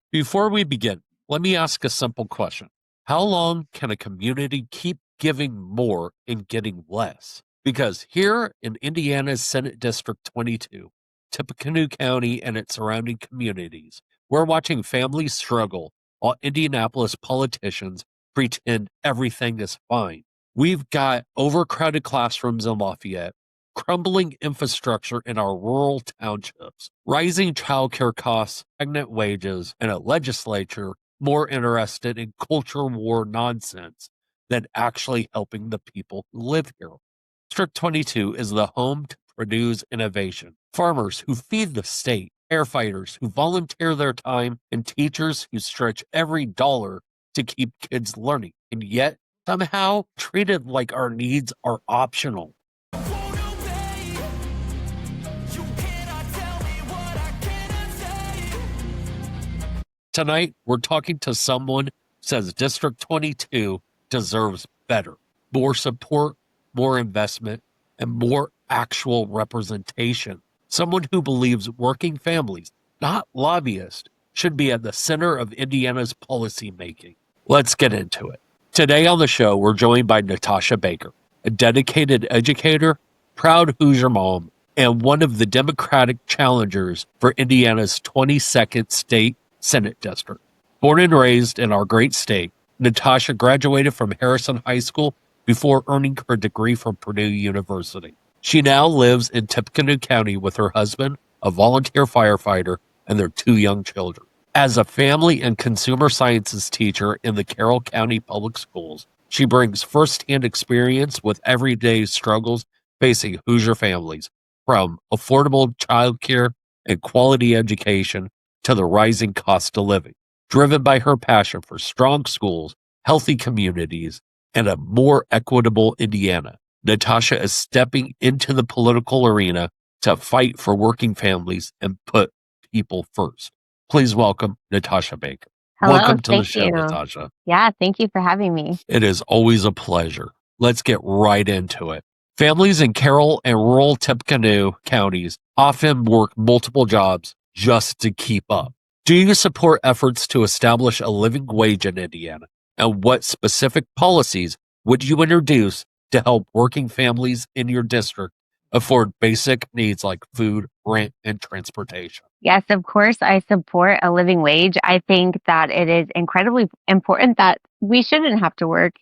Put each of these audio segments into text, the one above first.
Before we begin, let me ask a simple question. How long can a community keep giving more and getting less? Because here in Indiana's Senate District 22, Tippecanoe County and its surrounding communities, we're watching families struggle while Indianapolis politicians pretend everything is fine. We've got overcrowded classrooms in Lafayette, crumbling infrastructure in our rural townships, rising childcare costs, stagnant wages, and a legislature more interested in culture war nonsense than actually helping the people who live here. District 22 is the home to Purdue's innovation, farmers who feed the state, firefighters who volunteer their time, and teachers who stretch every dollar to keep kids learning, and yet somehow treated like our needs are optional. Tonight, we're talking to someone who says District 22 deserves better, more support, more investment, and more actual representation. Someone who believes working families, not lobbyists, should be at the center of Indiana's policymaking. Let's get into it. Today on the show, we're joined by Natasha Baker, a dedicated educator, proud Hoosier mom, and one of the Democratic challengers for Indiana's 22nd state Senate district. Born and raised in our great state, Natasha graduated from Harrison High School before earning her degree from Purdue University. She now lives in Tippecanoe County with her husband, a volunteer firefighter, and their two young children. As a family and consumer sciences teacher in the Carroll County Public Schools, she brings firsthand experience with everyday struggles facing Hoosier families, from affordable childcare and quality education to the rising cost of living. Driven by her passion for strong schools, healthy communities, and a more equitable Indiana, Natasha is stepping into the political arena to fight for working families and put people first. Please welcome Natasha Baker. Hello, Welcome to the thank show, you. Natasha. Yeah, thank you for having me. It is always a pleasure. Let's get right into it. Families in Carroll and rural Tippecanoe counties often work multiple jobs just to keep up. Do you support efforts to establish a living wage in Indiana? And what specific policies would you introduce to help working families in your district afford basic needs like food, rent, and transportation? Yes, of course, I support a living wage. I think that it is incredibly important that we shouldn't have to work,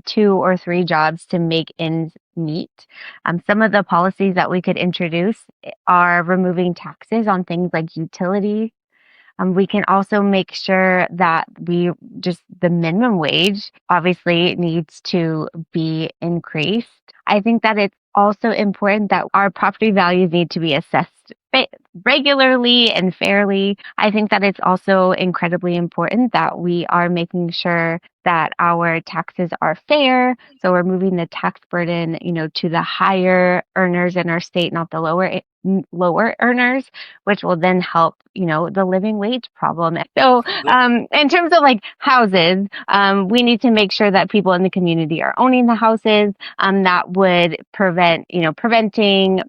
two or three jobs to make ends meet. Some of the policies that we could introduce are removing taxes on things like utility. We can also make sure that the minimum wage obviously needs to be increased. I think that it's also important that our property values need to be assessed regularly and fairly. I think that it's also incredibly important that we are making sure that our taxes are fair. So we're moving the tax burden, to the higher earners in our state, not the lower earners, which will then help, the living wage problem. So, in terms of like houses, we need to make sure that people in the community are owning the houses. That would preventing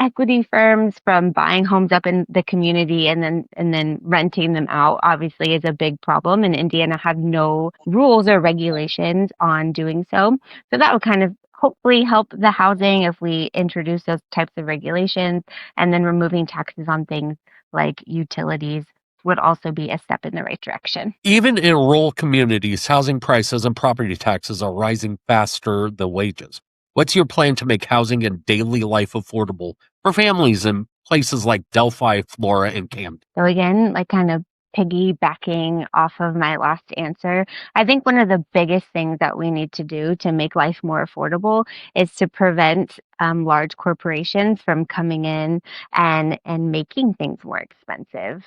equity firms from buying homes up in the community and then renting them out obviously is a big problem, and Indiana has no rules or regulations on doing so. So that would kind of hopefully help the housing if we introduce those types of regulations, and then removing taxes on things like utilities would also be a step in the right direction. Even in rural communities, housing prices and property taxes are rising faster than wages. What's your plan to make housing and daily life affordable for families in places like Delphi, Flora, and Camden? So again, like kind of piggybacking off of my last answer, I think one of the biggest things that we need to do to make life more affordable is to prevent large corporations from coming in and making things more expensive.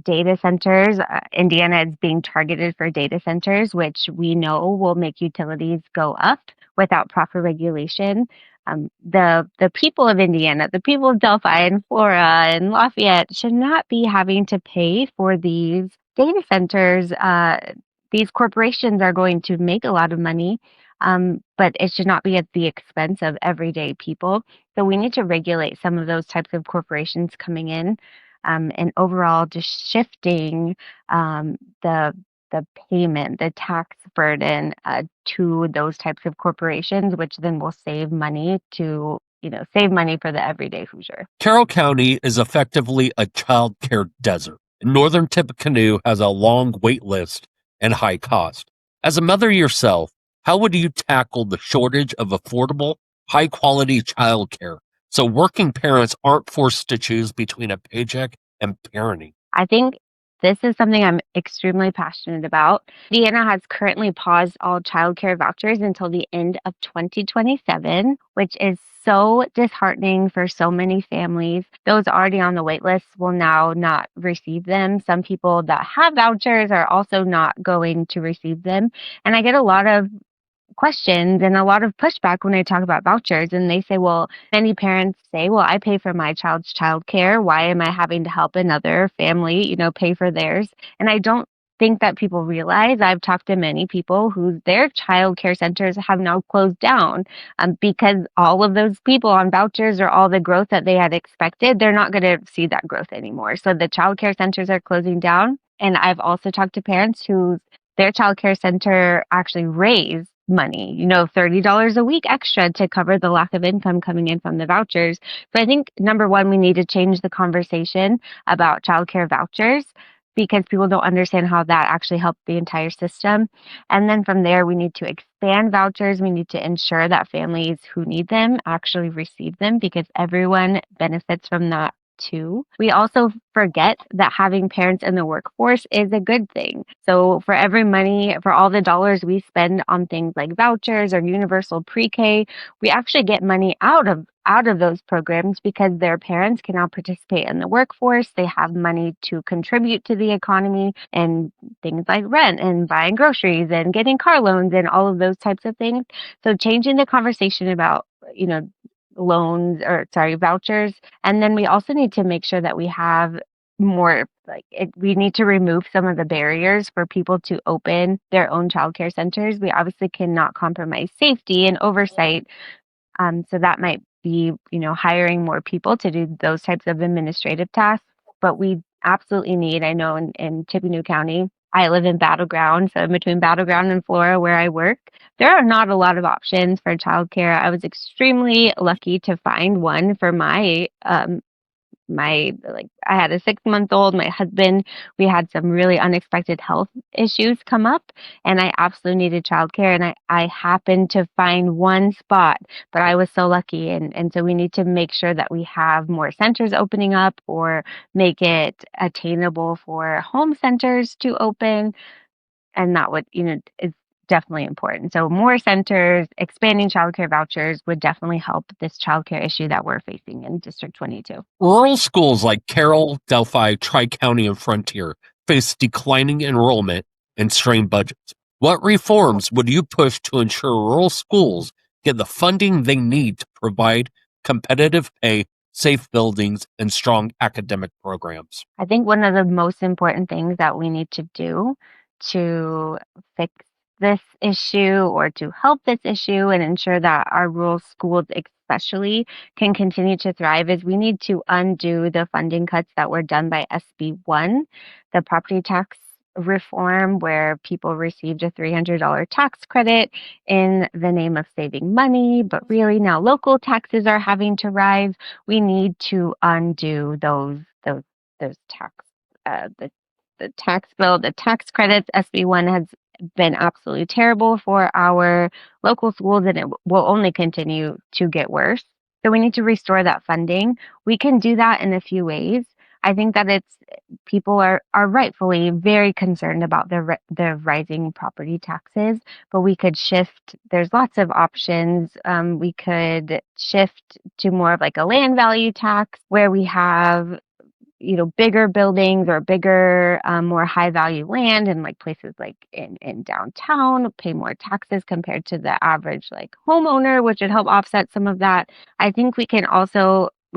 Data centers, Indiana is being targeted for data centers, which we know will make utilities go up without proper regulation. The people of Indiana, the people of Delphi and Flora and Lafayette should not be having to pay for these data centers. These corporations are going to make a lot of money, but it should not be at the expense of everyday people. So we need to regulate some of those types of corporations coming in. and overall just shifting the payment, the tax burden to those types of corporations, which then will save money to save money for the everyday Hoosier. Carroll County is effectively a child care desert. Northern Tippecanoe has a long wait list and high cost. As a mother yourself, how would you tackle the shortage of affordable, high quality childcare so working parents aren't forced to choose between a paycheck and parenting? I think this is something I'm extremely passionate about. Indiana has currently paused all childcare vouchers until the end of 2027, which is so disheartening for so many families. Those already on the wait list will now not receive them. Some people that have vouchers are also not going to receive them. And I get a lot of questions and a lot of pushback when I talk about vouchers. And they say, well, many parents say, well, I pay for my child's childcare. Why am I having to help another family, pay for theirs? And I don't think that people realize. I've talked to many people who their child care centers have now closed down because all of those people on vouchers or all the growth that they had expected, they're not going to see that growth anymore. So the child care centers are closing down. And I've also talked to parents who their child care center actually raised money, $30 a week extra to cover the lack of income coming in from the vouchers. So I think number one, we need to change the conversation about childcare vouchers because people don't understand how that actually helped the entire system. And then from there, we need to expand vouchers. We need to ensure that families who need them actually receive them because everyone benefits from that too. We also forget that having parents in the workforce is a good thing. So for all the dollars we spend on things like vouchers or universal pre-K, we actually get money out of those programs because their parents can now participate in the workforce. They have money to contribute to the economy and things like rent and buying groceries and getting car loans and all of those types of things. So changing the conversation about, vouchers. And then we also need to make sure that we have more we need to remove some of the barriers for people to open their own childcare centers. We obviously cannot compromise safety and oversight. So that might be, hiring more people to do those types of administrative tasks. But we absolutely need, I know in Tippecanoe County, I live in Battleground, so in between Battleground and Flora where I work, there are not a lot of options for childcare. I was extremely lucky to find one for I had a 6-month-old, my husband, we had some really unexpected health issues come up and I absolutely needed childcare and I happened to find one spot, but I was so lucky. And so we need to make sure that we have more centers opening up or make it attainable for home centers to open. And that would, is definitely important. So more centers, expanding childcare vouchers would definitely help this childcare issue that we're facing in District 22. Rural schools like Carroll, Delphi, Tri-County, and Frontier face declining enrollment and strained budgets. What reforms would you push to ensure rural schools get the funding they need to provide competitive pay, safe buildings, and strong academic programs? I think one of the most important things that we need to do to fix this issue or to help this issue and ensure that our rural schools especially can continue to thrive is we need to undo the funding cuts that were done by SB 1, the property tax reform where people received a $300 tax credit in the name of saving money, but really now local taxes are having to rise. We need to undo those tax the tax bill, the tax credits. SB 1 has been absolutely terrible for our local schools and it will only continue to get worse. So we need to restore that funding. We can do that in a few ways. I think that people are rightfully very concerned about the rising property taxes, but we could shift. There's lots of options. We could shift to more of like a land value tax where we have bigger buildings or bigger, more high value land in like places like in downtown, pay more taxes compared to the average like homeowner, which would help offset some of that. I think we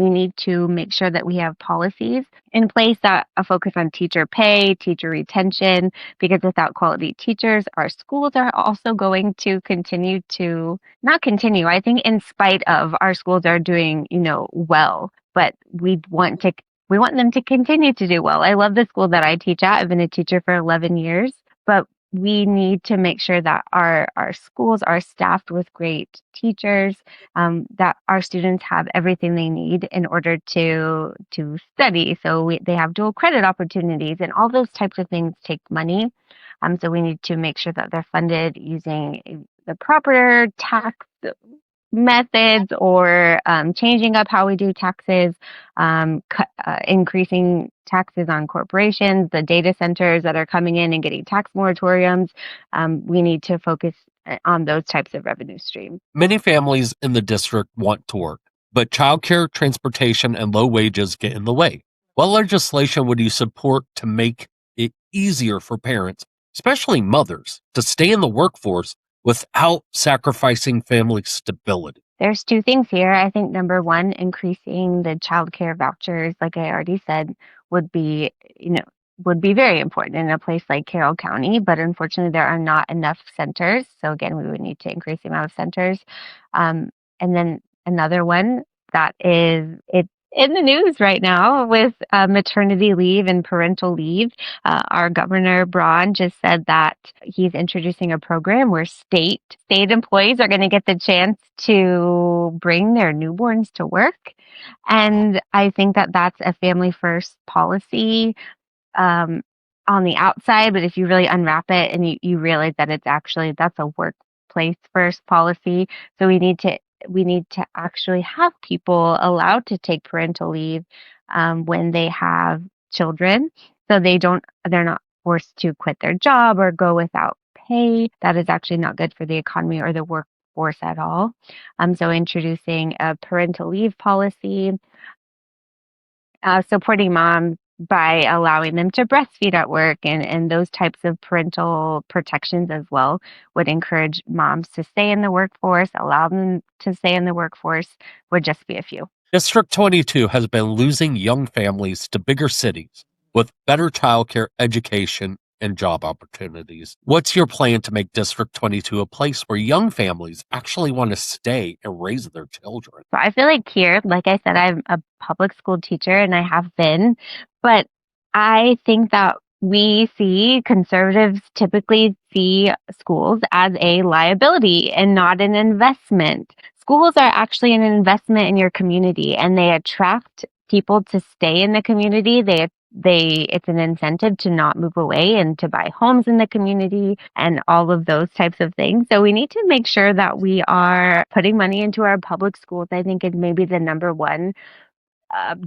need to make sure that we have policies in place that focus on teacher pay, teacher retention, because without quality teachers, our schools are also going to continue to not continue. I think in spite of our schools are doing, well, but we want to we want them to continue to do well. I love the school that I teach at. I've been a teacher for 11 years, but we need to make sure that our schools are staffed with great teachers, that our students have everything they need in order to study. So they have dual credit opportunities, and all those types of things take money. So we need to make sure that they're funded using the proper tax methods, or changing up how we do taxes, increasing taxes on corporations, the data centers that are coming in and getting tax moratoriums. We need to focus on those types of revenue streams. Many families in the district want to work, but childcare, transportation, and low wages get in the way. What legislation would you support to make it easier for parents, especially mothers, to stay in the workforce without sacrificing family stability? There's two things here. I think number one, increasing the child care vouchers, like I already said, would be, would be very important in a place like Carroll County, but unfortunately there are not enough centers. So again, we would need to increase the amount of centers. And then another one that it's in the news right now with maternity leave and parental leave. Our governor Braun just said that he's introducing a program where state employees are going to get the chance to bring their newborns to work, and I think that that's a family first policy on the outside, but if you really unwrap it and you realize that that's a workplace first policy. So we need to actually have people allowed to take parental leave when they have children, so they're not forced to quit their job or go without pay. That is actually not good for the economy or the workforce at all. So introducing a parental leave policy, supporting moms by allowing them to breastfeed at work, and those types of parental protections as well would encourage moms to stay in the workforce, allow them to stay in the workforce, would just be a few. District 22 has been losing young families to bigger cities with better childcare, education, and job opportunities. What's your plan to make District 22 a place where young families actually want to stay and raise their children? So I feel like here, like I said, I'm a public school teacher and I have been, but I think that conservatives typically see schools as a liability and not an investment. Schools are actually an investment in your community, and they attract people to stay in the community. It's an incentive to not move away and to buy homes in the community and all of those types of things. So we need to make sure that we are putting money into our public schools. I think it may be the number one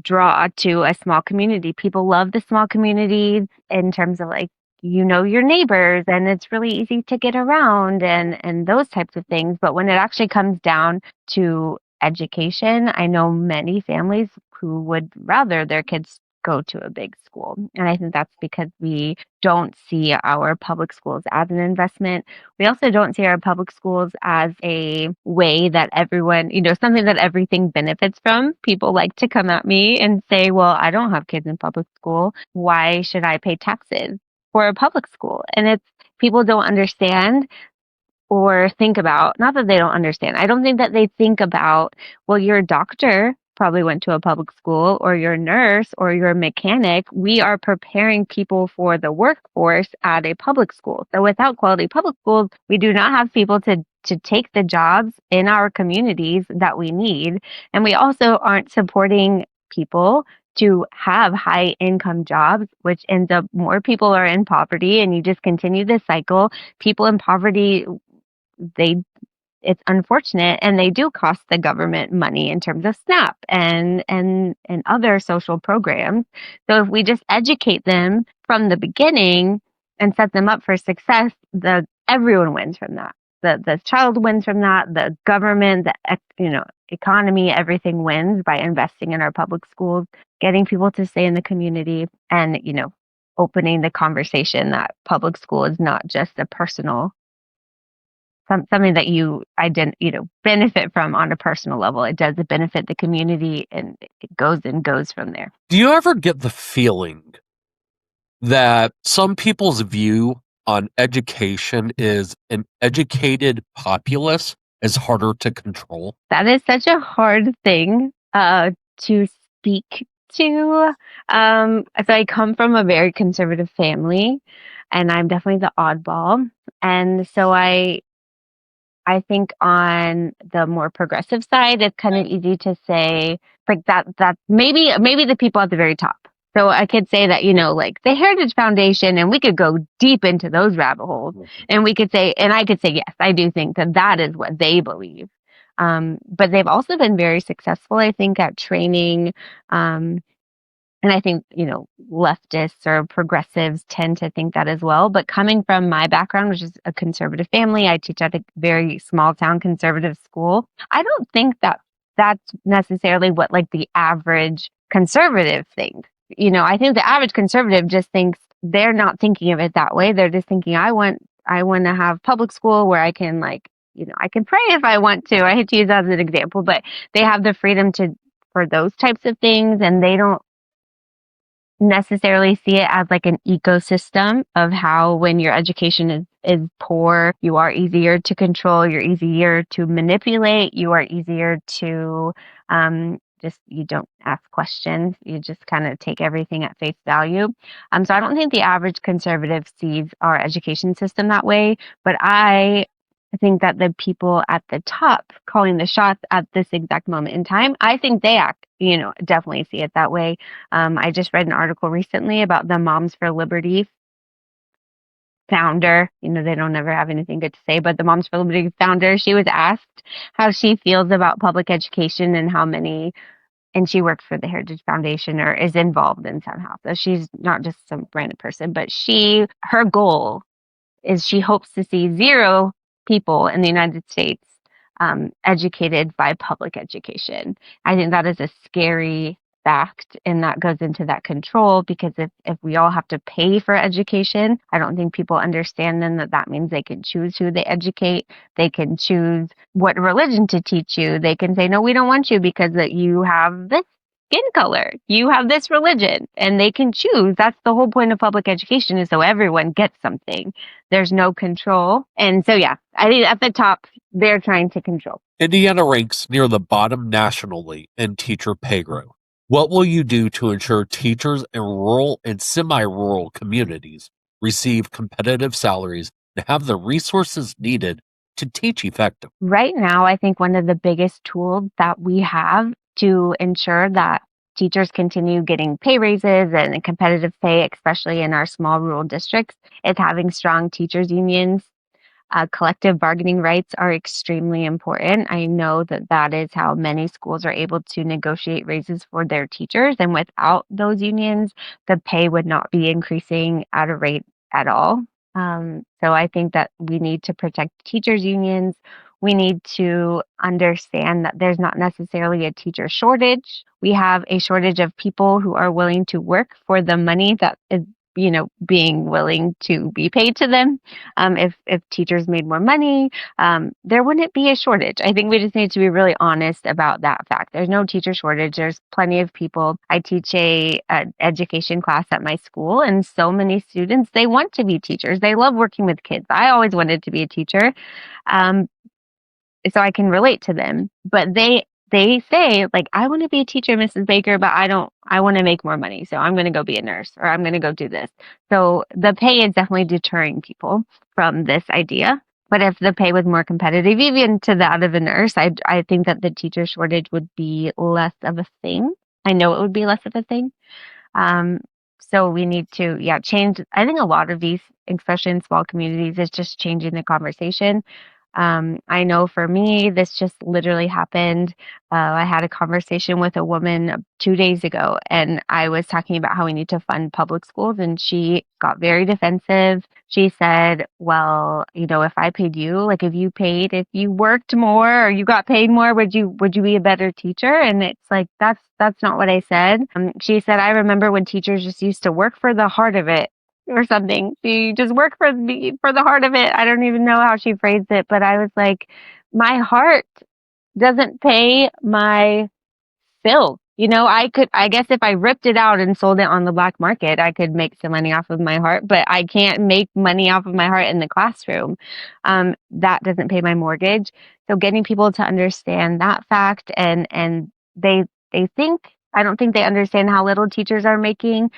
draw to a small community. People love the small communities in terms of your neighbors, and it's really easy to get around and those types of things. But when it actually comes down to education, I know many families who would rather their kids go to a big school. And I think that's because we don't see our public schools as an investment. We also don't see our public schools as a way that everyone, something that everything benefits from. People like to come at me and say, well, I don't have kids in public school. Why should I pay taxes for a public school? And people don't understand or think about, not that they don't understand. I don't think that they think about, well, your doctor probably went to a public school, or your nurse or your mechanic. We are preparing people for the workforce at a public school. So without quality public schools, we do not have people to take the jobs in our communities that we need. And we also aren't supporting people to have high income jobs, which ends up more people are in poverty, and you just continue this cycle. People in poverty, it's unfortunate, and they do cost the government money in terms of SNAP and other social programs. So if we just educate them from the beginning and set them up for success, everyone wins from that. The child wins from that. The government, the economy, everything wins by investing in our public schools, getting people to stay in the community, and opening the conversation that public school is not just a personal something that you benefit from on a personal level. It does benefit the community, and it goes from there. Do you ever get the feeling that some people's view on education is an educated populace is harder to control? That is such a hard thing to speak to, so I come from a very conservative family, and I'm definitely the oddball. And so I think on the more progressive side, it's kind of easy to say like that maybe the people at the very top. So I could say that, like the Heritage Foundation, and we could go deep into those rabbit holes, and I could say, yes, I do think that that is what they believe. But they've also been very successful, I think, at training, and I think, leftists or progressives tend to think that as well. But coming from my background, which is a conservative family, I teach at a very small town conservative school. I don't think that that's necessarily what like the average conservative thinks. I think the average conservative just thinks they're not thinking of it that way. They're just thinking, I want to have public school where I can I can pray if I want to. I hate to use that as an example, but they have the freedom for those types of things, and they don't necessarily see it as like an ecosystem of how when your education is poor, you are easier to control, you're easier to manipulate, you are easier to you don't ask questions, you just kind of take everything at face value. So I don't think the average conservative sees our education system that way, but I think that the people at the top calling the shots at this exact moment in time, I think they definitely see it that way. I just read an article recently about the Moms for Liberty founder. They don't ever have anything good to say, but the Moms for Liberty founder, she was asked how she feels about public education and she works for the Heritage Foundation or is involved in somehow. So she's not just some random person, but her goal is she hopes to see zero people in the United States educated by public education. I think that is a scary fact, and that goes into that control, because if we all have to pay for education, I don't think people understand then that means they can choose who they educate. They can choose what religion to teach you. They can say, no, we don't want you because that you have this skin color, you have this religion, and they can choose. That's the whole point of public education, is so everyone gets something. There's no control. And so, yeah, I think at the top, they're trying to control. Indiana ranks near the bottom nationally in teacher pay growth. What will you do to ensure teachers in rural and semi-rural communities receive competitive salaries and have the resources needed to teach effectively? Right now, I think one of the biggest tools that we have to ensure that teachers continue getting pay raises and competitive pay, especially in our small rural districts, is having strong teachers unions. Collective bargaining rights are extremely important. I know that is how many schools are able to negotiate raises for their teachers. And without those unions, the pay would not be increasing at a rate at all. So I think that we need to protect teachers' unions. We need to understand that there's not necessarily a teacher shortage. We have a shortage of people who are willing to work for the money that is being willing to be paid to them. If teachers made more money, there wouldn't be a shortage. I think we just need to be really honest about that fact. There's no teacher shortage. There's plenty of people. I teach a education class at my school, and so many students, they want to be teachers. They love working with kids. I always wanted to be a teacher. So I can relate to them, but they say, like, I want to be a teacher, Mrs. Baker, but I want to make more money. So I'm going to go be a nurse, or I'm going to go do this. So the pay is definitely deterring people from this idea. But if the pay was more competitive, even to that of a nurse, I think that the teacher shortage would be less of a thing. I know it would be less of a thing. So we need to, change. I think a lot of these, especially in small communities, is just changing the conversation. I know for me, this just literally happened. I had a conversation with a woman 2 days ago, and I was talking about how we need to fund public schools, and she got very defensive. She said, well, if I paid you, like if you worked more or you got paid more, would you be a better teacher? And it's like, that's not what I said. She said, I remember when teachers just used to work for the heart of it, or something. She just worked for the heart of it. I don't even know how she phrased it, but I was like, my heart doesn't pay my bill. I guess if I ripped it out and sold it on the black market, I could make some money off of my heart, but I can't make money off of my heart in the classroom. That doesn't pay my mortgage. So getting people to understand that fact, and they think I don't think they understand how little teachers are making,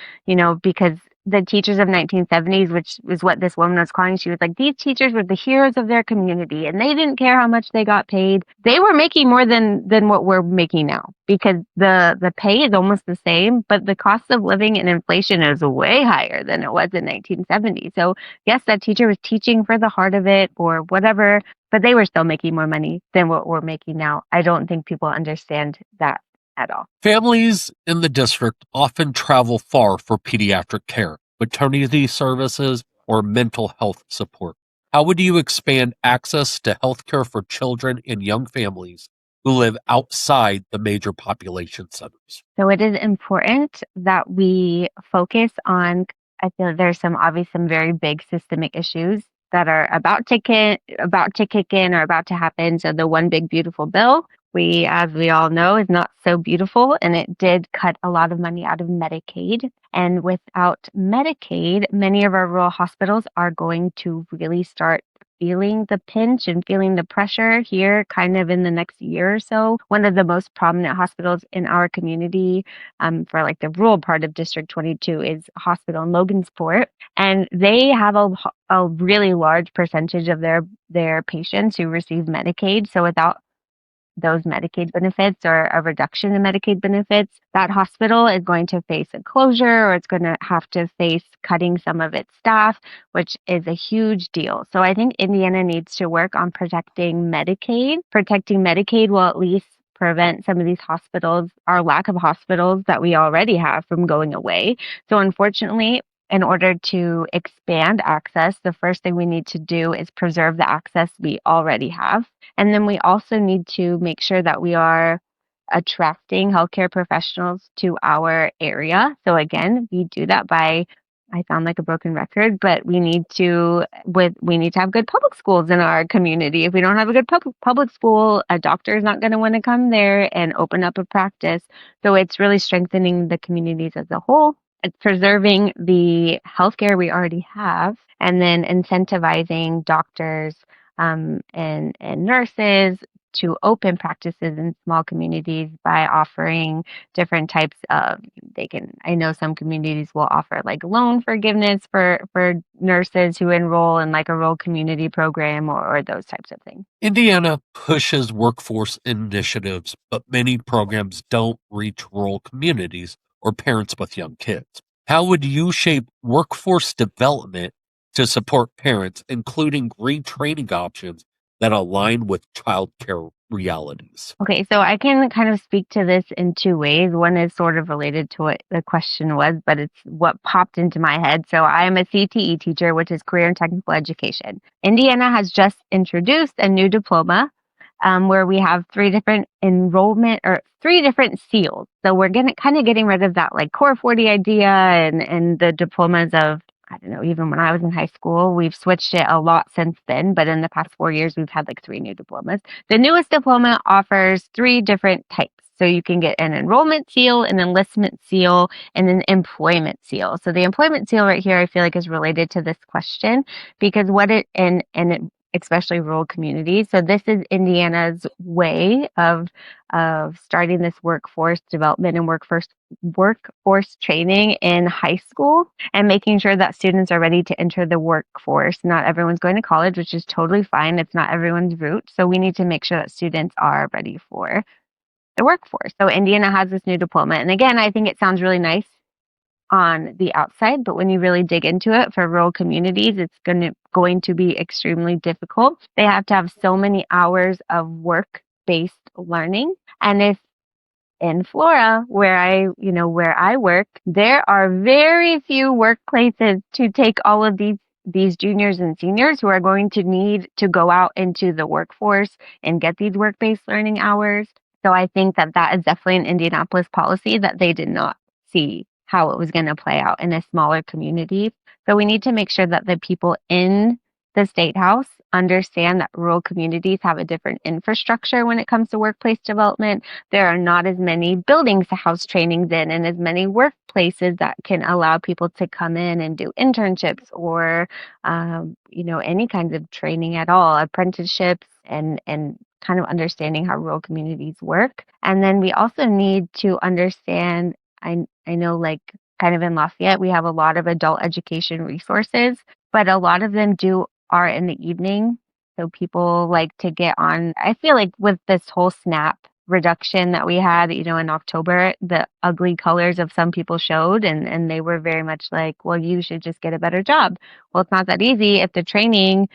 because the teachers of 1970s, which is what this woman was calling, she was like, these teachers were the heroes of their community and they didn't care how much they got paid. They were making more than what we're making now because the pay is almost the same, but the cost of living and inflation is way higher than it was in 1970. So yes, that teacher was teaching for the heart of it or whatever, but they were still making more money than what we're making now. I don't think people understand that at all. Families in the district often travel far for pediatric care, maternity services, or mental health support. How would you expand access to healthcare for children and young families who live outside the major population centers? So it is important that we focus on, I feel there's some very big systemic issues that are about to kick in or about to happen. So the one big beautiful bill, as we all know, is not so beautiful, and it did cut a lot of money out of Medicaid. And without Medicaid, many of our rural hospitals are going to really start feeling the pinch and feeling the pressure here kind of in the next year or so. One of the most prominent hospitals in our community, for like the rural part of District 22, is a hospital in Logansport. And they have a really large percentage of their patients who receive Medicaid. So without those Medicaid benefits or a reduction in Medicaid benefits, that hospital is going to face a closure or it's going to have to face cutting some of its staff, which is a huge deal. So I think Indiana needs to work on protecting Medicaid. Protecting Medicaid will at least prevent some of these hospitals, our lack of hospitals that we already have, from going away. So unfortunately, in order to expand access, the first thing we need to do is preserve the access we already have. And then we also need to make sure that we are attracting healthcare professionals to our area. So again, we do that by, I sound like a broken record, but we need to have good public schools in our community. If we don't have a good public school, a doctor is not going to want to come there and open up a practice. So it's really strengthening the communities as a whole. It's preserving the healthcare we already have, and then incentivizing doctors and nurses to open practices in small communities by offering different types of, I know some communities will offer like loan forgiveness for nurses who enroll in like a rural community program or those types of things. Indiana pushes workforce initiatives, but many programs don't reach rural communities or parents with young kids. How would you shape workforce development to support parents, including retraining options that align with childcare realities? Okay, so I can kind of speak to this in two ways. One is sort of related to what the question was, but it's what popped into my head. So I am a CTE teacher, which is career and technical education. Indiana has just introduced a new diploma where we have three different seals. So we're getting rid of that like core 40 idea and the diplomas of, I don't know, even when I was in high school. We've switched it a lot since then, but in the past 4 years, we've had like three new diplomas. The newest diploma offers three different types. So you can get an enrollment seal, an enlistment seal, and an employment seal. So the employment seal right here, I feel like is related to this question because especially rural communities. So this is Indiana's way of starting this workforce development and workforce training in high school and making sure that students are ready to enter the workforce. Not everyone's going to college, which is totally fine. It's not everyone's route. So we need to make sure that students are ready for the workforce. So Indiana has this new diploma. And again, I think it sounds really nice on the outside, but when you really dig into it for rural communities, it's going to be extremely difficult. They have to have so many hours of work-based learning. And if in Florida, where I work, there are very few workplaces to take all of these juniors and seniors who are going to need to go out into the workforce and get these work-based learning hours. So I think that is definitely an Indianapolis policy that they did not see how it was going to play out in a smaller community. So we need to make sure that the people in the State House understand that rural communities have a different infrastructure when it comes to workplace development. There are not as many buildings to house trainings in and as many workplaces that can allow people to come in and do internships or, any kinds of training at all, apprenticeships and kind of understanding how rural communities work. And then we also need to understand, I know like kind of in Lafayette, we have a lot of adult education resources, but a lot of them are in the evening. So people like to get on. I feel like with this whole SNAP reduction that we had, in October, the ugly colors of some people showed, and they were very much like, well, you should just get a better job. Well, it's not that easy if the training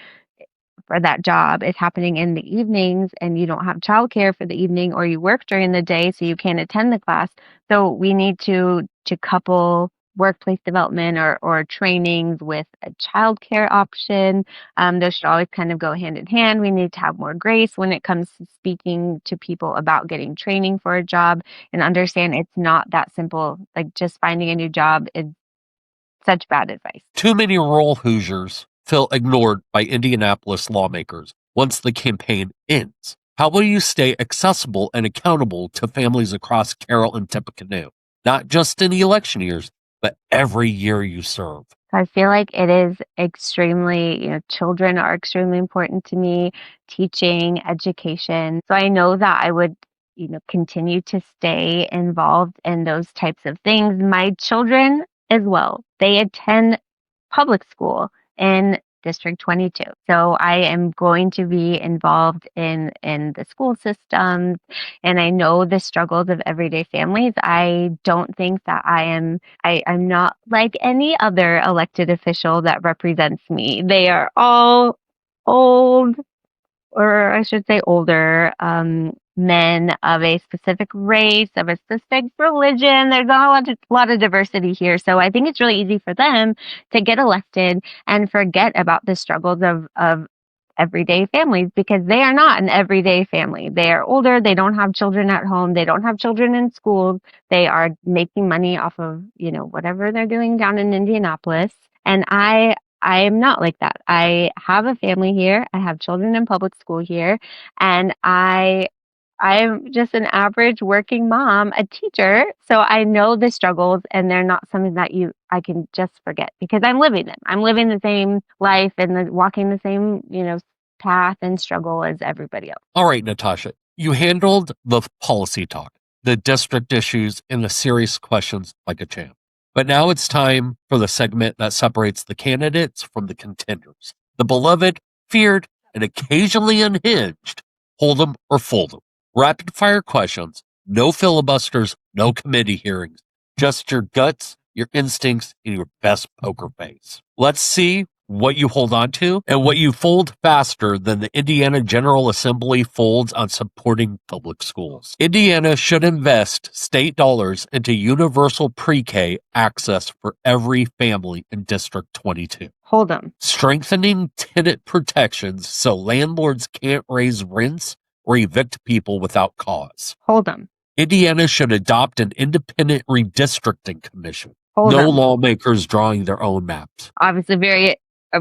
for that job is happening in the evenings and you don't have childcare for the evening, or you work during the day so you can't attend the class. So we need to couple workplace development or trainings with a childcare option. Those should always kind of go hand in hand. We need to have more grace when it comes to speaking to people about getting training for a job, and understand it's not that simple. Like, just finding a new job is such bad advice. Too many rural Hoosiers feel ignored by Indianapolis lawmakers once the campaign ends. How will you stay accessible and accountable to families across Carroll and Tippecanoe, not just in the election years, but every year you serve? I feel like it is extremely, children are extremely important to me, teaching, education. So I know that I would, continue to stay involved in those types of things. My children as well, they attend public school in District 22. So I am going to be involved in the school systems, and I know the struggles of everyday families. I don't think that I'm not like any other elected official that represents me. They are all old, or I should say older, men of a specific race, of a specific religion. There's not a lot of diversity here. So I think it's really easy for them to get elected and forget about the struggles of everyday families, because they are not an everyday family. They are older. They don't have children at home. They don't have children in schools. They are making money off of, whatever they're doing down in Indianapolis. And I am not like that. I have a family here. I have children in public school here, and I'm just an average working mom, a teacher. So I know the struggles, and they're not something that I can just forget, because I'm living them. I'm living the same life and walking the same, path and struggle as everybody else. All right, Natasha, you handled the policy talk, the district issues, and the serious questions like a champ. But now it's time for the segment that separates the candidates from the contenders. The beloved, feared, and occasionally unhinged, hold 'em or fold 'em. Rapid fire questions, no filibusters, no committee hearings, just your guts, your instincts, and your best poker face. Let's see what you hold on to and what you fold faster than the Indiana General Assembly folds on supporting public schools. Indiana should invest state dollars into universal pre-K access for every family in District 22. Hold them. Strengthening tenant protections so landlords can't raise rents or evict people without cause. Hold them. Indiana should adopt an independent redistricting commission. Hold no them. lawmakers drawing their own maps. Obviously,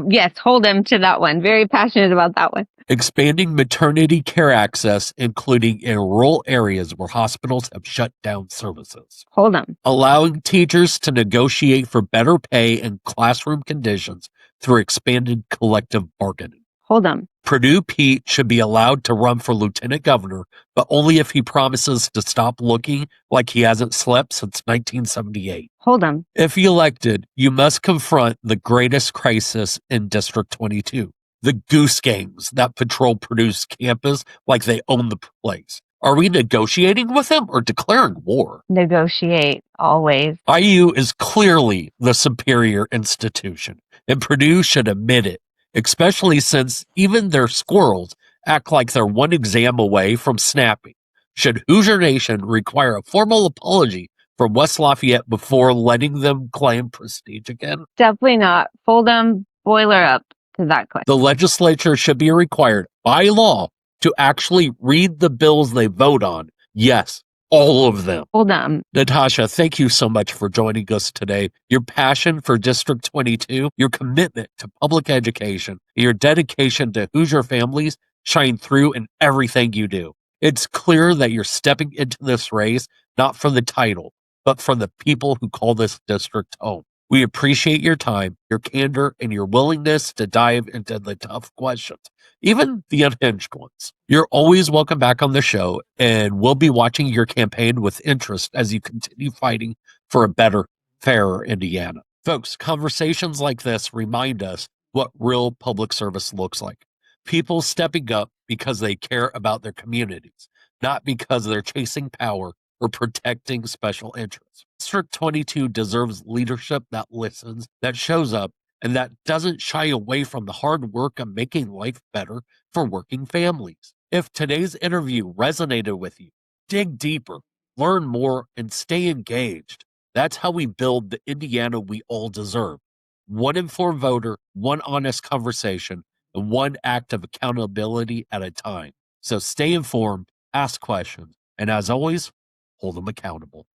yes, hold them to that one. Very passionate about that one. Expanding maternity care access, including in rural areas where hospitals have shut down services. Hold them. Allowing teachers to negotiate for better pay and classroom conditions through expanded collective bargaining. Hold them. Purdue Pete should be allowed to run for lieutenant governor, but only if he promises to stop looking like he hasn't slept since 1978. Hold them. If elected, you must confront the greatest crisis in District 22, the goose gangs that patrol Purdue's campus like they own the place. Are we negotiating with them or declaring war? Negotiate, always. IU is clearly the superior institution, and Purdue should admit it, especially since even their squirrels act like they're one exam away from snapping. Should Hoosier Nation require a formal apology from West Lafayette before letting them claim prestige again? Definitely not. Fold them, boiler up to that question. The legislature should be required by law to actually read the bills they vote on. Yes, all of them. Hold them. Natasha, thank you so much for joining us today. Your passion for District 22, your commitment to public education, and your dedication to Hoosier families shine through in everything you do. It's clear that you're stepping into this race not for the title, but for the people who call this district home. We appreciate your time, your candor, and your willingness to dive into the tough questions, even the unhinged ones. You're always welcome back on the show, and we'll be watching your campaign with interest as you continue fighting for a better, fairer Indiana. Folks, conversations like this remind us what real public service looks like. People stepping up because they care about their communities, not because they're chasing power or protecting special interests. District 22 deserves leadership that listens, that shows up, and that doesn't shy away from the hard work of making life better for working families. If today's interview resonated with you, dig deeper, learn more, and stay engaged. That's how we build the Indiana we all deserve. One informed voter, one honest conversation, and one act of accountability at a time. So stay informed, ask questions, and as always, hold them accountable.